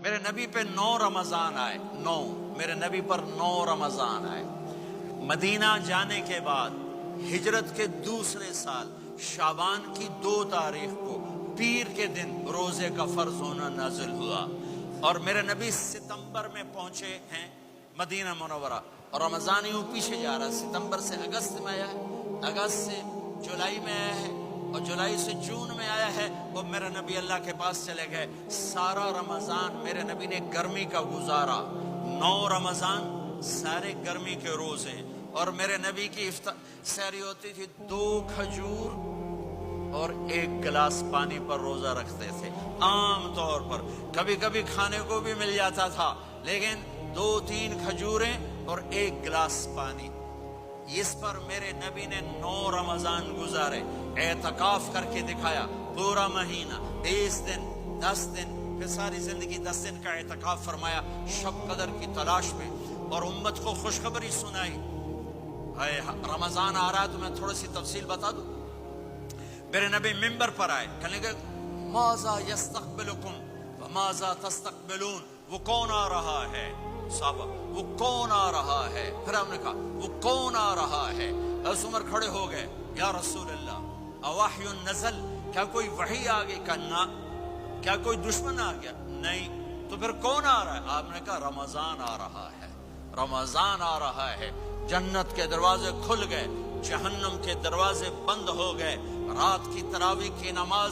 میرے نبی پہ 9 رمضان آئے، 9 میرے نبی پر 9 رمضان آئے۔ مدینہ جانے کے بعد ہجرت کے دوسرے سال شعبان کی 2 تاریخ کو پیر کے دن روزے کا فرض ہونا نازل ہوا، اور میرے نبی ستمبر میں پہنچے ہیں مدینہ منورہ، اور رمضان یوں پیچھے جا رہا، ستمبر سے اگست میں آیا ہے، اگست سے جولائی میں آیا ہے، اور جولائی سے جون میں آیا ہے، وہ میرے نبی اللہ کے پاس چلے گئے۔ سارا رمضان میرے نبی نے گرمی کا گزارا، 9 رمضان سارے گرمی کے روزے، اور میرے نبی کی سحری ہوتی تھی 2 کھجور اور 1 گلاس پانی پر روزہ رکھتے تھے عام طور پر، کبھی کبھی کھانے کو بھی مل جاتا تھا، لیکن 2-3 کھجوریں اور 1 گلاس پانی، اس پر میرے نبی نے 9 رمضان گزارے، اعتکاف کر کے دکھایا، پورا مہینہ 20 دن 10 دن، پھر ساری زندگی 10 دن کا اعتکاف فرمایا شب قدر کی تلاش میں، اور امت کو خوشخبری سنائی۔ رمضان آ رہا ہے تو میں تھوڑی سی تفصیل بتا دوں۔ میرے نبی ممبر پر آئے، کہنے لگے ماذا یستقبلکم وماذا تستقبلون، وہ کون آ رہا ہے صحابہ، وہ کون آ رہا ہے؟ پھر ہم نے کہا وہ کون آ رہا ہے؟ حضرت عمر کھڑے ہو گئے، یا رسول اللہ اوحی نزل، کیا کوئی وحی آ گئی؟ کہا نہ۔ کیا کوئی دشمن آ گیا؟ نہیں۔ تو پھر کون آ رہا ہے؟ آپ نے کہا رمضان آ رہا ہے، رمضان آ رہا ہے، جنت کے دروازے کھل گئے، جہنم کے دروازے بند ہو گئے، رات کی تراویح کی نماز